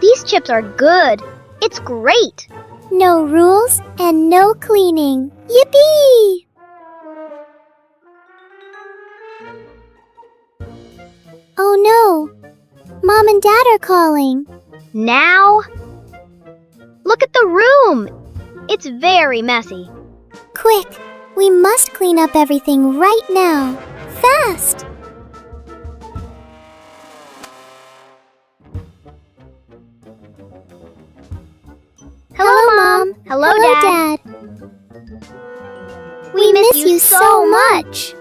These chips are good. It's great. No rules and no cleaning. Yippee! Oh no! Mom and Dad are calling. Now? Look at the room. It's very messy. Quick! We must clean up everything right now. Fast! Hello, Mom. Hello, Dad. We miss you so much.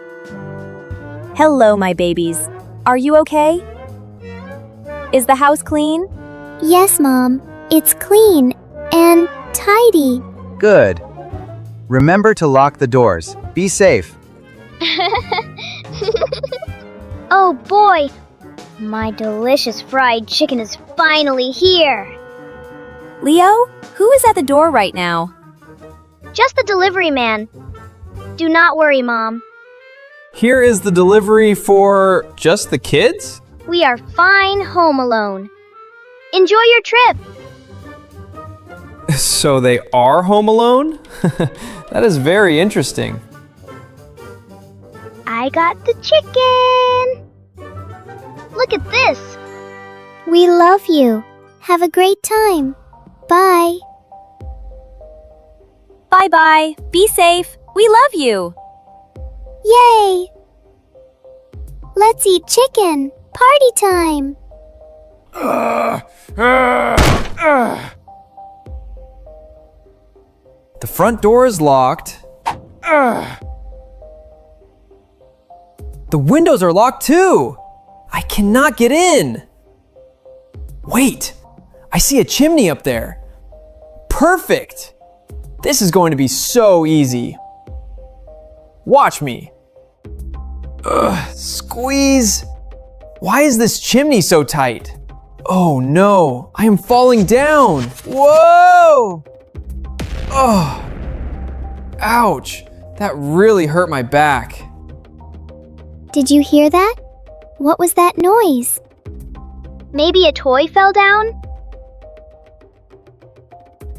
Hello, my babies. Are you okay? Is the house clean? Yes, Mom. It's clean and tidy. Good. Remember to lock the doors. Be safe. Oh boy, my delicious fried chicken is finally here. Leo, who is at the door right now? Just the delivery man. Do not worry, Mom. Here is the delivery for just the kids? We are fine home alone. Enjoy your trip. So they are home alone? That is very interesting. I got the chicken. Look at this. We love you. Have a great time. Bye. Bye-bye. Be safe. We love you. Yay! Let's eat chicken. Party time. The front door is locked. The windows are locked too. I cannot get in. Wait, I see a chimney up there. Perfect. This is going to be so easy. Watch me. Squeeze. Why is this chimney so tight? Oh no, I am falling down. Whoa! Oh, ouch. That really hurt my back. Did you hear that? What was that noise? Maybe a toy fell down?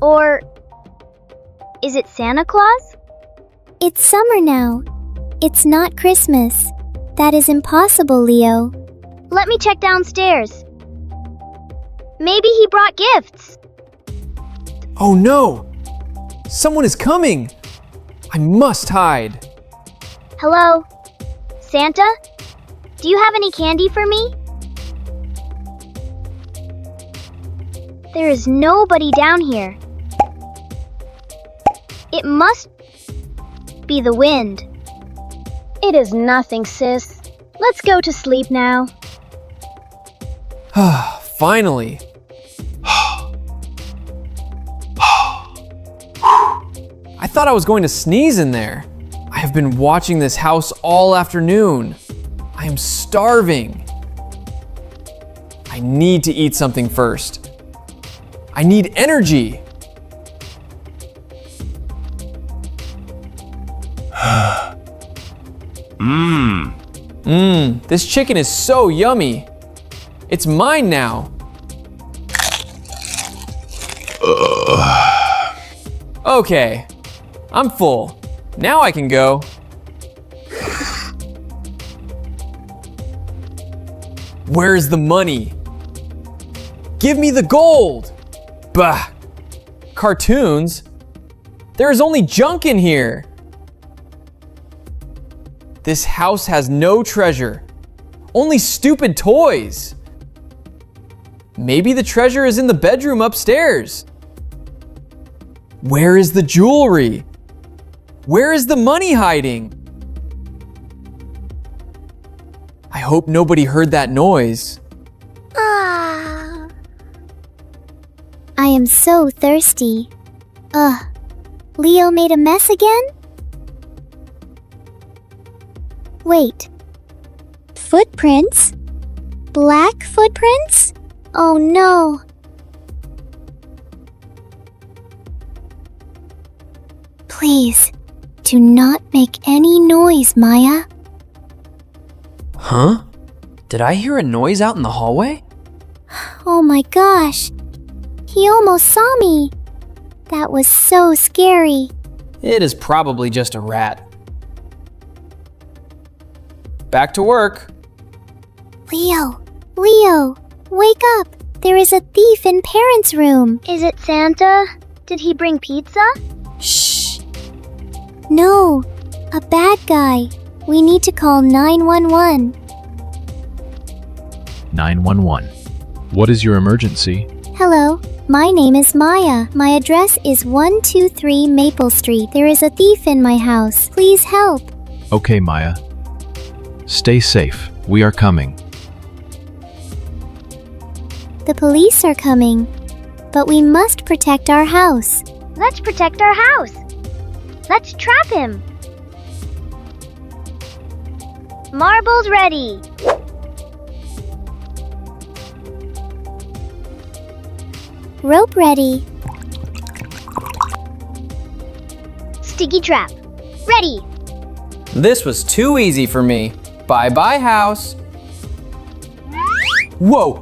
Or is it Santa Claus? It's summer now. It's not Christmas. That is impossible, Leo. Let me check downstairs. Maybe he brought gifts. Oh no! Someone is coming! I must hide. Hello? Santa? Do you have any candy for me? There is nobody down here. It must be the wind. It is nothing, sis. Let's go to sleep now. Finally. I thought I was going to sneeze in there. I have been watching this house all afternoon. I am starving. I need to eat something first. I need energy. This chicken is so yummy. It's mine now. Okay, I'm full. Now I can go. Where's the money? Give me the gold! Bah! Cartoons? There is only junk in here. This house has no treasure. Only stupid toys. Maybe the treasure is in the bedroom upstairs. Where is the jewelry? Where is the money hiding? I hope nobody heard that noise. I am so thirsty. Leo made a mess again? Wait. Footprints? Black footprints? Oh no. Please, do not make any noise, Maya. Huh? Did I hear a noise out in the hallway? Oh my gosh. He almost saw me. That was so scary. It is probably just a rat. Back to work. Leo, wake up. There is a thief in parents' room. Is it Santa? Did he bring pizza? Shh. No, a bad guy. We need to call 911. 911. What is your emergency? Hello, my name is Maya. My address is 123 Maple Street. There is a thief in my house. Please help. Okay, Maya. Stay safe. We are coming. The police are coming, but we must protect our house. Let's protect our house. Let's trap him. Marbles ready. Rope ready. Sticky trap. Ready. This was too easy for me. Bye-bye, house. Whoa!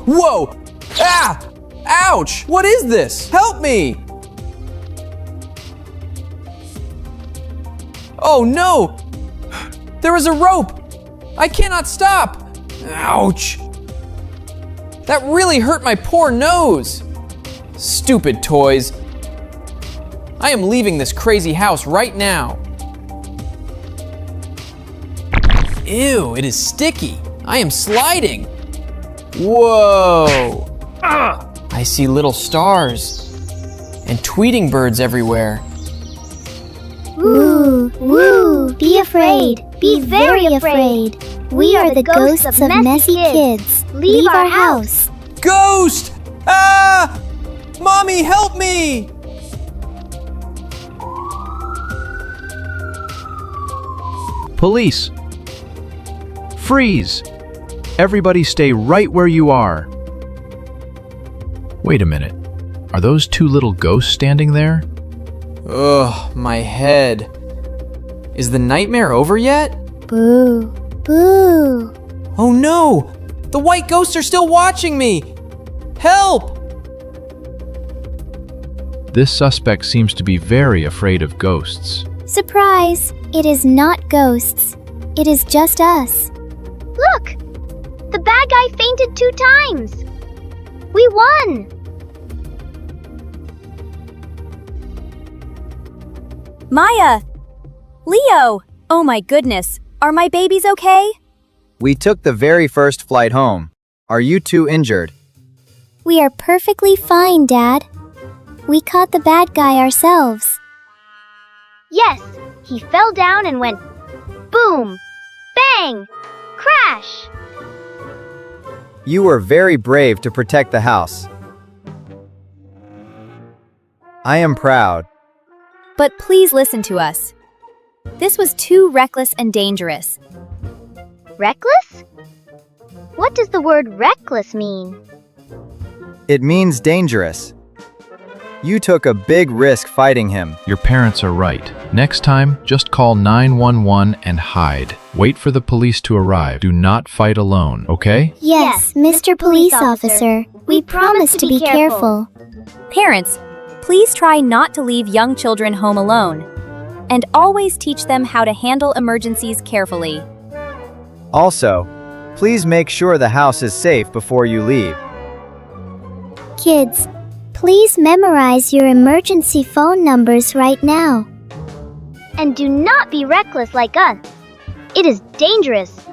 Whoa! Ah! Ouch! What is this? Help me! Oh no! There is a rope! I cannot stop! Ouch! That really hurt my poor nose! Stupid toys. I am leaving this crazy house right now. Ew, it is sticky. I am sliding. Whoa! I see little stars and tweeting birds everywhere. Woo! Be afraid. Be very afraid. We are the ghosts of messy kids. Leave our house. Ghost! Ah! Mommy, help me! Police! Freeze! Everybody stay right where you are. Wait a minute. Are those two little ghosts standing there? Ugh, my head. Is the nightmare over yet? Boo. Boo. Oh no! The white ghosts are still watching me! Help! This suspect seems to be very afraid of ghosts. Surprise! It is not ghosts. It is just us. Look! The bad guy fainted 2 times. We won! Maya! Leo! Oh my goodness. Are my babies okay? We took the very first flight home. Are you two injured? We are perfectly fine, Dad. We caught the bad guy ourselves. Yes, he fell down and went boom, bang, crash. You were very brave to protect the house. I am proud. But please listen to us. This was too reckless and dangerous. Reckless? What does the word reckless mean? It means dangerous. You took a big risk fighting him. Your parents are right. Next time, just call 911 and hide. Wait for the police to arrive. Do not fight alone, okay? Yes, Mr. Police Officer. We promise to be careful. Parents, please try not to leave young children home alone. And always teach them how to handle emergencies carefully. Also, please make sure the house is safe before you leave. Kids, please memorize your emergency phone numbers right now. And do not be reckless like us. It is dangerous.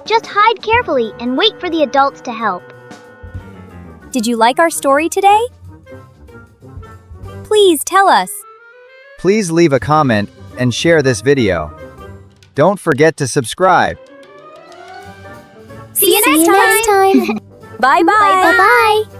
Just hide carefully and wait for the adults to help. Did you like our story today? Please tell us. Please leave a comment and share this video. Don't forget to subscribe. See you next time. Bye-bye. Bye-bye.